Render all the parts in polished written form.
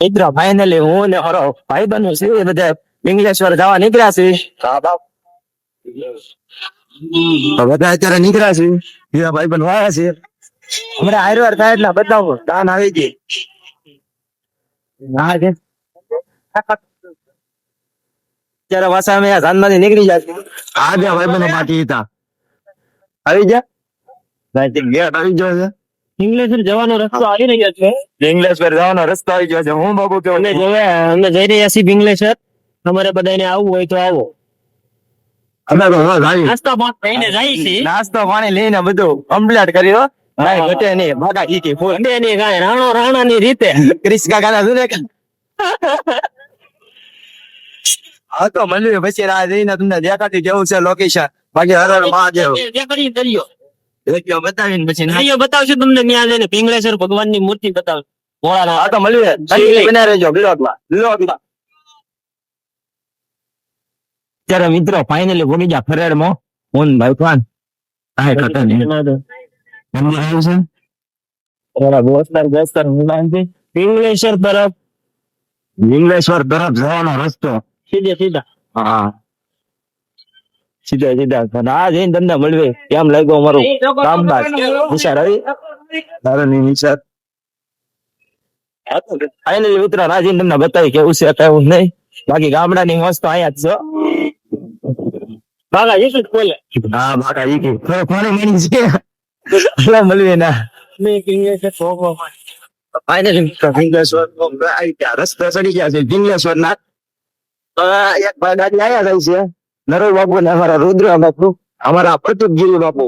મિત્ર ફાઇનલી હું ને હરો ભાઈ બનવું છે એ બધા પિંગલેશ્વર જવા નીકળ્યા છે. હા બાપ બધા અત્યારે નીકળ્યા છે. બીજા ભાઈ બન વાયા છે. હમણાં હારવાર થાય એટલે બતાવો દાન આવી ગઈ. હા છે અત્યારે વાસા અમે જાનમાંથી નીકળી જાય. હા બે ભાઈ બનો બાકી હતા આવી ગયા ગેટ આવી ગયો છે. ઇંગ્લેશ્વર જવાનો રસ્તો આવી રહ્યો છે. ઇંગ્લેશ્વર જવાનો રસ્તો આવી ગયો છે. હું બાબુ કેવું અમે જઈ રહ્યા છીએ ઇંગ્લેશ્વર. તમારે બધાને આવવું હોય તો આવો. નાસ્તો પાણી લઈને બધું કમ્પ્લીટ કર્યો. કાંઈ ઘટે નહીં. બાકા ઈકી ફૂલ ઘટે નહીં કાંઈ. રાણો રાણાની રીતે ક્રિસ કાકાના શું ને હા તો મળ્યું પછી આ જઈને તમને દેખાતી કેવું છે લોકેશન. બાકી હર હર મહાદેવ બતાવીને પછી બતાવશું તમને ત્યાં જઈને પિંગળેશ્વર ભગવાનની મૂર્તિ બતાવ. હા તો મળ્યું બના રહેજો બ્લોગમાં. ત્યારે મિત્રો ફાઇનલી ભોગી જા ફરેડમાં ફોન ભાઈ ખાન કાંઈ ખતર નહીં મંદિર આવ્યું છે પિંગળેશ્વર તરફ. પિંગળેશ્વર તરફ જવાનો રસ્તો સીધે સીધા. હા સીધા સીધા આ જઈને તમને મળવે. કેમ લાગ્યો અમારું કામકાજ નિશાળ આવી તારે ની નિશાળ. ફાઇનલી મિત્રો આ જઈને તમને બતાવી કેવું છે કેવું નહીં. બાકી ગામડાની મોજ તો અહીંયા જ છે. બાગા ઈ જ બોલે. હા બાગા ઈ કે કોને મળી છે એટલે મળવે ના ફાઇનલી પિંગલેશ્વર રસ્તા ચડી ગયા છે પિંગલેશ્વર ના. એક ભાઈ ગાડી આયા જાય છે નરોલ બાપુ ને અમારા રુદ્ર બાપુ અમારા પ્રતુપગીરી બાપુ.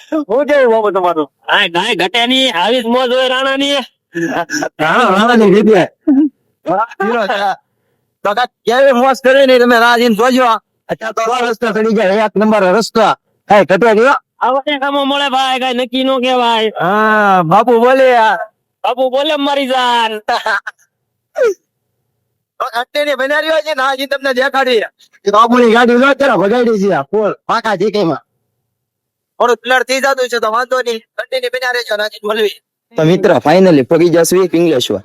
શું કેવું બાપુ તમારું? હા કાંઈ ઘટે નહીં. આવી જ મોજ હોય રાણા ની. રાણાની રીતે તો કેવી મોજ કરી નહીં તમે રાજીને જોજો. અત્યારે તો રસ્તા ચડી ગયા એક નંબર રસ્તો. કઈ ઘટે નહીં. આવડે કામો મળે ભાઈ કઈ નક્કી નો કેવાય. હા બાપુ બોલે બાપુ બોલે મારી જાન. બનાવ્યો છે નાજી તમને દેખાડી બાપુની ગાડી નો અત્યારે ભગાડી છે ફૂલ પાકા જીકેમાં. થોડું ક્લિયર થઈ જતું છે તો વાંધો નહીં. કન્ટિન્યુ બના રહેજો નાજી મળવી. તો મિત્ર ફાઇનલી પગી જશું પિંગલેશ્વર.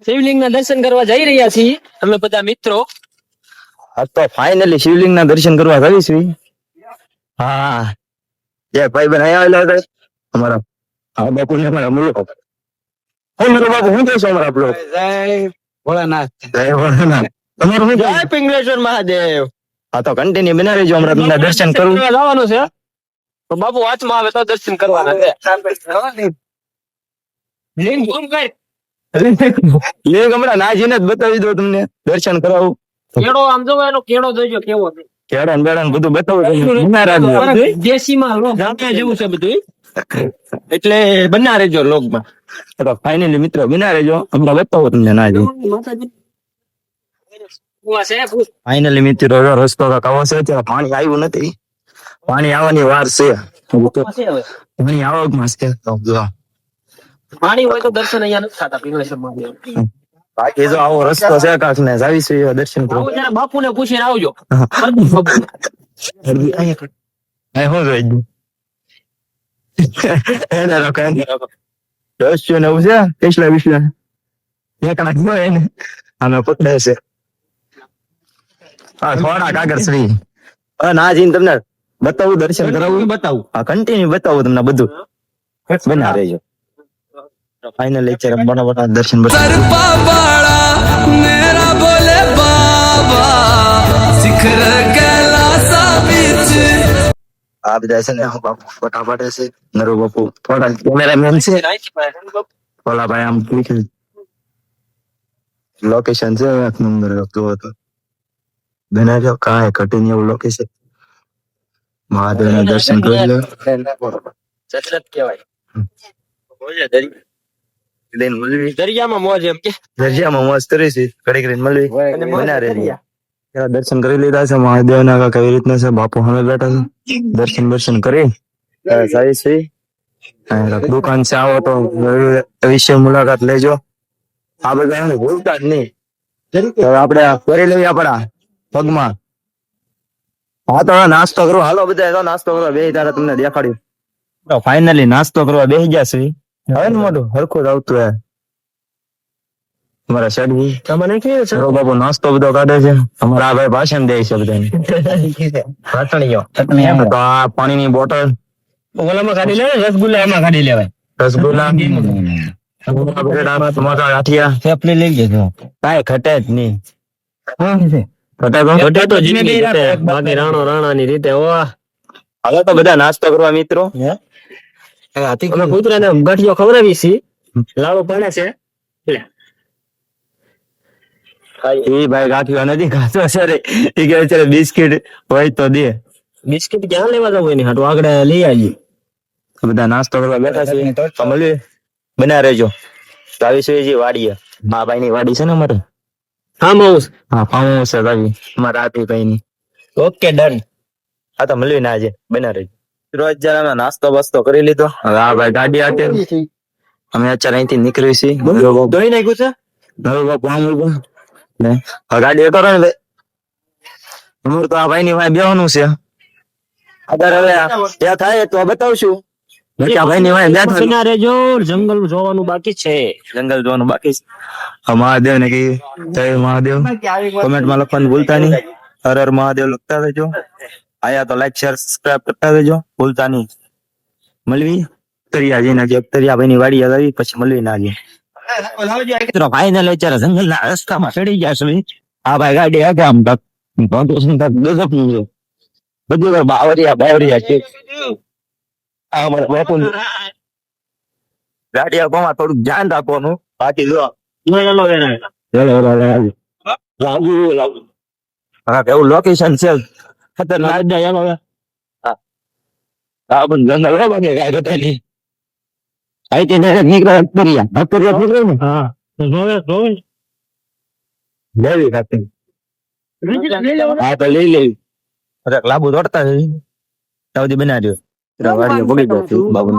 શિવલિંગ ના દર્શન કરવા જઈ રહ્યા છીએ અમે બધા મિત્રો. હા તો ફાઇનલી શિવલિંગ ના દર્શન કરવા જઈશું. હા એક ભાઈ બન આવેલા હતા અમારા. હા બાપુ ને અમારા મુલો બાપુ શું કહેશો અમારા આપણો? જય ભોળાનાથ. જય ભોળાનાથ. તમારું શું? જય પિંગલેશ્વર મહાદેવ. હા તો કન્ટિન્યુ બના રહેજો. હમણાં તમને દર્શન કરવું જવાનું છે તો બાપુ વાંચમાં આવે તો દર્શન કરવાના છે. લિંક હમણાં નાજીને જ બતાવી દો તમને દર્શન કરાવું. કેળો આમ જો એનો કેળો જોઈજો કેવો છે. કેળા બેડા બધું બતાવું દેશીમાં જેવું છે બધું એટલે બના રહેજો લોગમાં. ફાઇનલી મિત્રો બના રહેજો હમણાં બતાવો તમને નાજી. ફાઇનલી મિત્રો રસ્તો કાવો છે ત્યારે પાણી આવ્યું નથી. પાણી આવવાની વાર છે. પાણી આવકમાં છે પાણી હોય તો દર્શન અહીંયા નથી થતા પિંગલેશ્વર મહાદેવ. બાકી જો આવો રસ્તો છે કાક ને જાવીશું દર્શન કરો. બાપુ ને પૂછીને આવજો. દસ્યું ને છે કેટલા વિશ્લા એક લાખ ને અમે પકડે છે. હા થોડા કાગળ શ્રી ના જઈને તમને બતાવું દર્શન કરાવું બતાવું. હા કન્ટિન્યુ બતાવું તમને બધું બના રહેજો. ફાઇનલ લેક્ચર બના દર્શન આ બધા છે ને બાપુ ફોટા પાડે છે. નરો બાપુ થોડા કેમેરામેન છે. ઓલા ભાઈ આમ લોકેશન છે એક નંબર હતો બનાવ્યો કાંઈ ઘટે નહીં એવું લોકેશન. મહાદેવ ના દર્શન કરી લો. સચરત કહેવાય. દરિયામાં મોજ એમ કે દરિયામાં મોજ કરી છે. ઘડી ઘડી મળવી બના રહી. દર્શન કરી લીધા છે મહાદેવ ના કેવી રીતના છે. બાપુ હવે બેઠા છે દર્શન કરી જાય છે. દુકાન છે આવો તો વિશે મુલાકાત લેજો. આ બધા ભૂલતા જ નહીં. આપડે કરી લઈએ આપડા પગમાં. હા તો નાસ્તો કરો હાલો બધા નાસ્તો કરવા બે તારા તમને દેખાડ્યું. ફાઇનલી નાસ્તો કરવા બેસી ગયા છે. હવે ને મોઢું હરખું જ આવતું હે. તમારા શેઠજી તમને કેવું છે? બાપુ નાસ્તો બધો કાઢે છે. અમારા આ ભાઈ ભાષણ દે છે બધાને. ભાષણીઓ. તો આ પાણીની બોટલ ઓલામાં કાઢી લેવાય, રસગુલ્લા એમાં કાઢી લેવાય. રસગુલ્લા સમોસા ગાંઠિયા થેપલી લઈ જજો. કાંઈ ઘટે જ નહીં. ઘટે તો જિંદગી ઘટે, બાકી રાણાની રીતે હવે તો બધા નાસ્તો કરવા મિત્રો. અમે કૂતરાને ગાંઠિયો ખવડાવી છીએ, લાડુ પડે છે. એ ભાઈ ગાંઠિયો નથી ખાતો સર. એ કે છે બિસ્કિટ હોય તો દે. બિસ્કિટ ક્યાં લેવા જવું એની હાટુ આગળ લઈ આવીએ. બધા નાસ્તો કરવા બેઠા છે. તો મળીએ, બના રહેજો. તો આવીશું જે વાડીએ. મા ભાઈ ની વાડી છે ને અમારે. Farm house. હા ફાર્મ હાઉસ છે આવી અમારા આથી ભાઈ ની. Okay done. હા તો મળ્યું ને આજે બના રહેજો. રોજ જરા નાસ્તો બસ્તો કરી લીધો. હવે આ ભાઈ ગાડી આટે અમે અત્યારે અહીંથી નીકળી છીએ. ધોઈ નાખ્યું છે. ગાડી કરો ને ભાઈ. તો આ ભાઈ ની ભાઈ બેવાનું છે. અગર હવે ત્યાં થાય તો બતાવશું. ભાઈ ની ભાઈ રેજો, જંગલ જોવાનું બાકી છે. જંગલ જોવાનું બાકી છે. મહાદેવ ને કઈ જય મહાદેવ કોમેન્ટ માં લખવાનું ભૂલતા નહીં. હર હર મહાદેવ લખતા રહેજો. આયા તો લાઈક શેર સબસ્ક્રાઇબ કરતા રહેજો ભૂલતા નહીં. મળવી તરિયા જઈને તરિયા ભાઈ ની વાડી આવી પછી મળવી ના આજે. ભાઈ ને લઈ જંગલ ના રસ્તામાં ચડી ગયા છે. આ ભાઈ ગાડી આગળ આમ ગજબ નું બધું બાવરિયા બાવરિયા છે. ગાડી આગળમાં થોડુંક ધ્યાન રાખવાનું. બાકી જો એવું લોકેશન છે ખતરનાક. લઈ લેવી લાંબુ દોડતા સૌથી બનાવ્યો. વાડીઓ પડી ગયો બાબુ.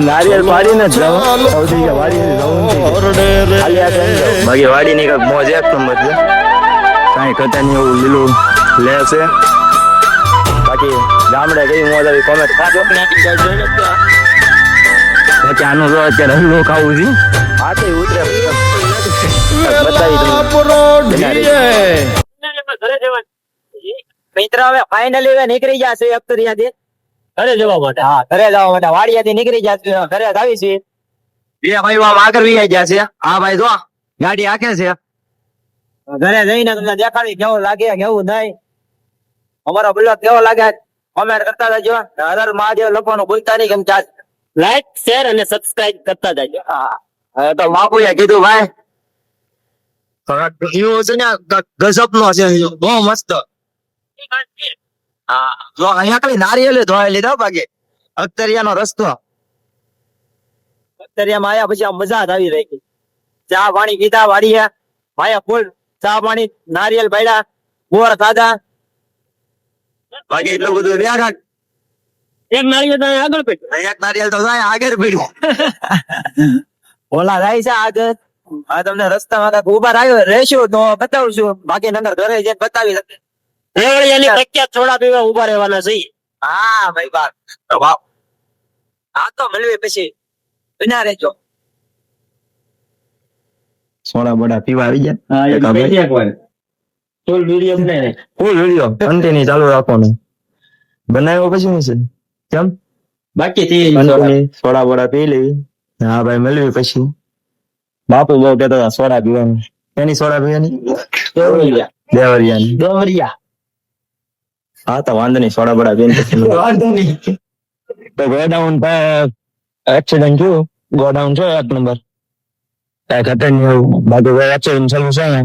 નારિયેલ પાડીને જ બાકી વાડી ની કઈક મોજ એક નંબર છે. કઈ કતા ની એવું લીલું લે છે. બાકી ગામડે કઈ મોજ આવી કોમેન્ટ ખાજો. બાકી આનું જો અત્યારે હલ્લો ખાવું છે. હા તો ઉતરે મિત્ર હવે ફાઇનલી હવે નીકળી ગયા છે અખ્તરિયાથી ઘરે જવા માટે. હા ઘરે જવા માટે વાડિયાથી નીકળી ગયા ઘરે આવી છે. બે ભાઈ આગળ વી ગયા છે. હા ભાઈ જો ગાડી આખે છે. ઘરે જઈને તમને દેખાડી કેવું લાગે કેવું નહીં. અમારો બ્લોગ કેવો લાગે કોમેન્ટ કરતા જજો. હર હર મહાદેવ લખવાનું ભૂલતા નહીં. કેમ ચાલ લાઈક શેર અને સબસ્ક્રાઇબ કરતા જજો. હા તો બાપુએ કીધું ભાઈ એવું છે ને ગજબ નો છે બહુ મસ્ત. હા જો અહીંયા ખાલી નારિયેલ ધોઈ લીધા બાકી અખ્તરિયાનો રસ્તો. અખ્તરિયામાં આયા પછી મજા જ આવી રહી. ચા પાણી પીધા વાડીએ ભાયા ફૂલ ચા પાણી નારિયેલ પાડ્યા બોર ખાધા. બાકી એટલું બધું રહ્યા. એક નારિયેલ આગળ પડ્યું. એક નારિયેલ તો આગળ પડ્યું. ઓલા જાય છે આગળ. હા તમને રસ્તામાં કઈક ઉભા રહ્યો રહેશું તો બતાવશું. બાકી નગર ઘરે જઈને બતાવી શકે. પ્રખ્યાત સોડા પીવા ઉભા રહેવાના છે. હા ભાઈ વાહ. હા તો મળીએ પછી બના રહેજો. સોડા બોડા પીવા આવી જાય. ફૂલ વિડીયો કન્ટિન્યુ ચાલુ રાખવાનું. બનાવ્યો પછી શું છે કેમ બાકી સોડા બોડા પી લેવી. હા ભાઈ મળવી પછી. બાપુ બહુ કહેતા હતા સોડા પીવાનું. એની સોડા પીવાની દેવરિયા. હા તો વાંધો નહીં સોડા બોડા પીને વાંધો નહીં. તો ગોડાઉન એક્સિડન્ટ થયું. ગોડાઉન છે 1 નંબર. કઈ ઘટે નહીં એવું. બાકી એક્સિડન્ટ ચાલુ છે ને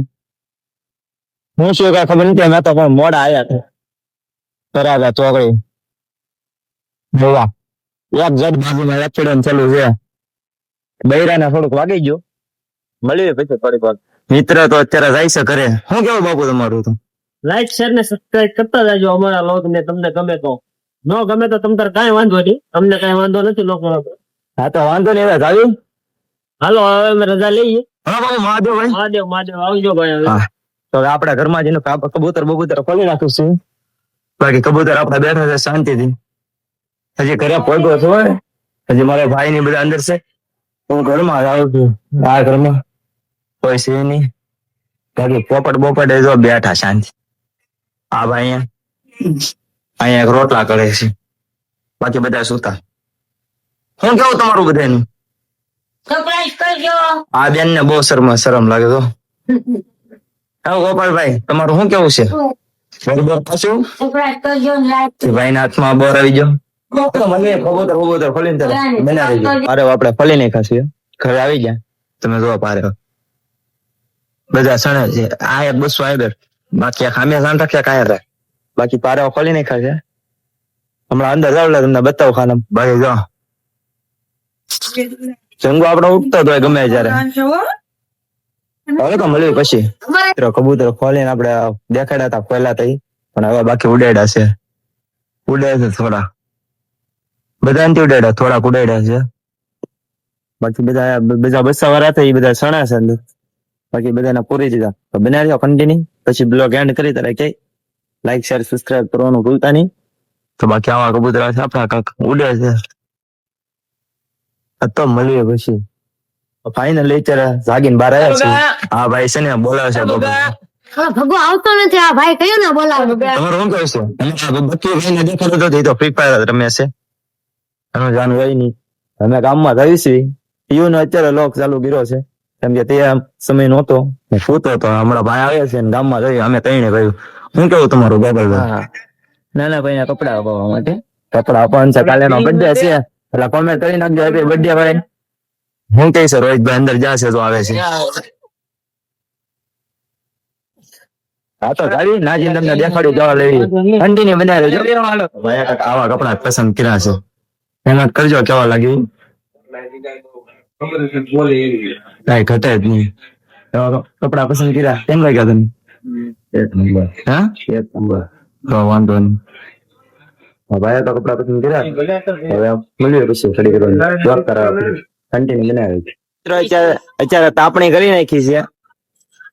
હું શું કઈ ખબર નથી મેં તો પણ મોડા આવ્યા હતા બરાબર ચોકડી જોવા એક જટ બાજુમાં એક્સિડન્ટ ચાલુ છે બૈરાને થોડુંક વાગી ગયું મળીએ પછી થોડીક વાર મિત્ર તો અત્યારે જાય છે ઘરે શું કેવું બાપુ તમારું તો લાઈક શેર ને સબસ્ક્રાઇબ કરતા જાજો અમારા લોગ ને તમને ગમે તો ન ગમે તો તમ તાર કાંઈ વાંધો નહીં અમને કાંઈ વાંધો નથી લોકો હા તો વાંધો નહીં હવે જાવી હાલો હવે અમે રજા લઈએ હા ભાઈ મહાદેવ ભાઈ મહાદેવ મહાદેવ આવજો ભાઈ હવે હા તો હવે આપણા ઘરમાં જઈને કબૂતર બબૂતર ખોલી નાખ્યું છે બાકી કબૂતર આપડા બેઠા છે શાંતિથી હજી ઘરે પહોંચ્યો છો હજી મારા ભાઈ ની બધા અંદર છે હું ઘરમાં જ આવું છું આ ઘરમાં કોઈ છે નહીં બાકી પોપટ બોપટ એ જો બેઠા શાંતિ આ ભાઈ અહીંયા એક રોટલા કરે છે બાકી બધા સુતા હું કેવું તમારું બધાનું સરપ્રાઈઝ કરજો. આ બેન ને બહુ શરમ લાગે તો હા ગોપાલભાઈ તમારું શું કેવું છે બરોબર પાછું સરપ્રાઈઝ કરજો ને like ભાઈ ના હાથમાં બોર આવી ગયો મને કબૂતર ખોલીને તરત બનાવી દો અરે આપણે ફલી નહીં ખાશું ઘરે આવી ગયા તમે જોવા પારે બધા સણે છે આ એક બસો આગળ બાકી આ ખામે સાન રાખ્યા કાંઈ રાખ બાકી પારે ખોલી નહીં ખાશે હમણાં અંદર જાવ એટલે તમને બતાવો ખાના બાકી જો જંગો આપડે ઉઠતો તો ગમે ત્યારે હવે તો મળ્યું પછી કબૂતર ખોલીને આપડે દેખાડ્યા હતા ખોલ્યા હતા પણ હવે બાકી ઉડાડ્યા છે ઉડાડ્યા છે થોડા બધા નથી ઉડાડ્યા થોડાક ઉડાડ્યા છે બાકી બધા બસ્સા વાળા હતા એ બધા સણા છે અંદર બાકી બધાને પૂરી દીધા તો બનાવી દો કન્ટિન્યુ પછી બ્લોગ એન્ડ કરી તારે કઈ લાઈક શેર સબસ્ક્રાઇબ કરવાનું ભૂલતા નહીં તો બાકી આવા કબૂતર છે આપણા કાંક ઉડે છે આ તો મળીએ પછી ફાઇનલી અત્યારે જાગીને બહાર આવ્યા છે હા ભાઈ છે ને બોલાવે છે ભગો આવતો નથી આ ભાઈ કયો ને બોલાવો તમારું શું કહે છે બચ્ચું ભાઈને દેખાડો તો એ તો ફ્રી ફાયર રમે છે એનું જાણ હોય નહીં અમે ગામમાં જઈએ છીએ પીયુ નો અત્યારે લોક ચાલુ કર્યો છે કેમ કે તે સમય નહોતો ફૂતો તો હમણાં ભાઈ આવ્યા છે ને ગામમાં જઈએ અમે તઈને કહ્યું શું કેવું તમારું ગોપાલભાઈ નાના ભાઈ ના કપડા અપાવવા માટે કપડા આપવાનું છે કાલે નો બર્થડે છે એટલે કોમેન્ટ કરી નાખજો હેપી બર્થડે ભાઈ હું કહીશ રોહિતભાઈ અંદર જશે તો આવે છે હા તો ગાડી નાજી તમને દેખાડ્યું જવા લેવી કન્ટિન્યુ બનાવી લેજો ભાઈ આવા કપડા પસંદ કર્યા છે મહેનત કરજો કેવા લાગી કઈ ઘટે જ નહીં એવા કપડા પસંદ કર્યા કેમ લાગ્યા તમે એક નંબર હા એક નંબર તો વાંધો નહીં ભાઈ તો કપડા પસંદ કર્યા હવે મળીએ પછી થોડી કન્ટિન્યુ બનાવી અત્યારે તાપણી કરી નાખી છે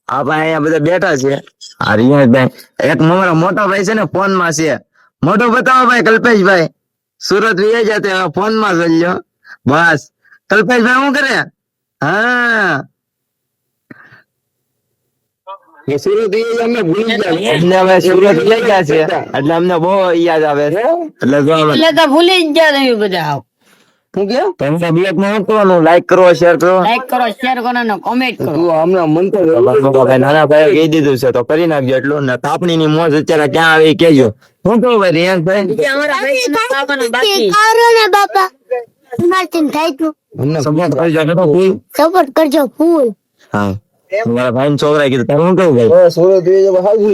આપણે અહીંયા બધા બેઠા છે આ રિયાભાઈ એક મારો મોટો ભાઈ છે ને ફોન માં છે મોટો બતાવો ભાઈ કલ્પેશભાઈ સુરત વી જતે ફોન માં જોઈ બસ કલ્પેશભાઈ શું કરે હા સુરત અમે ભૂલી ગયા સુરત લઈ ગયા છે એટલે અમને બહુ યાદ આવે છે એટલે તો ભૂલી જ ગયા તમે બધા શું કે તમને બ્લોગ માં મૂકવાનું લાઈક કરો શેર કરો લાઈક કરો શેર કરો અને કોમેન્ટ કરો તું અમને મન તો ભાઈ નાના ભાઈ કહી દીધું છે તો કરી નાખજો એટલું ને તાપણી ની મોજ અત્યારે ક્યાં આવી કેજો શું કહું ભાઈ રિયાંશભાઈ અમારા ભાઈ ને આવવાનું બાકી કરો ને બાપા માર્ટિન થાય તું અમને સપોર્ટ કરજો ફૂલ સપોર્ટ કરજો ફૂલ હા મારા ભાઈ છોકરા કીધું તારું શું કહું ભાઈ સુરત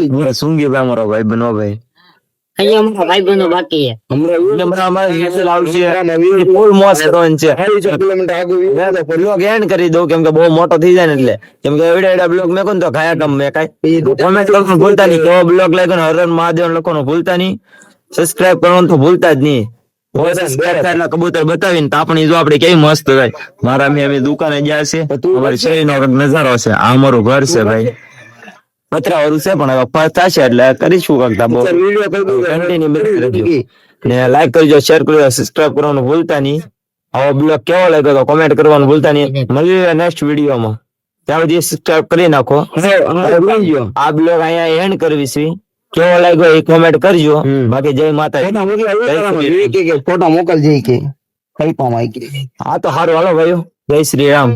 ભૂલી સુંગી ભાઈ અમારો ભાઈ બનો ભાઈ અહીંયા અમારા ભાઈ બહેનો બાકી કરી દઉં કેમ કે બહુ મોટો થઈ જાય ને એટલે કેમ કે એવડા બ્લોગ મેં કોણ તો ખાયા કમ મેં કઈ કોમેન્ટ લખવાનું ભૂલતા નહીં કેવો બ્લોગ લાગ્યો હર મહાદેવ લખવાનું ભૂલતા નહીં સબસ્ક્રાઇબ કરવાનું તો ભૂલતા જ નહીં કબૂતર બતાવીને તાપણી જો આપડે કેવી મસ્ત થાય મારા અમે દુકાને ગયા છે અમારી શેરી નો નજારો છે આ અમારું ઘર છે ભાઈ પતરા વાળું છે પણ હવે પાસ થશે એટલે કરીશું ને લાઈક કરજો શેર કરજો સબસ્ક્રાઇબ કરવાનું ભૂલતા નહીં આવો બ્લોગ કેવો લાગ્યો તો કોમેન્ટ કરવાનું ભૂલતા નહીં મળીએ નેક્સ્ટ વિડીયોમાં ત્યાં સુધી સબસ્ક્રાઇબ કરી નાખો આ બ્લોગ અહીંયા એન્ડ કરવી છે કેવો લાગ્યો એ કોમેન્ટ કરજો બાકી જય માતા ફોટો મોકલજે કે કઈ પણ હા તો સારું હાલો ભાઈઓ જય શ્રી રામ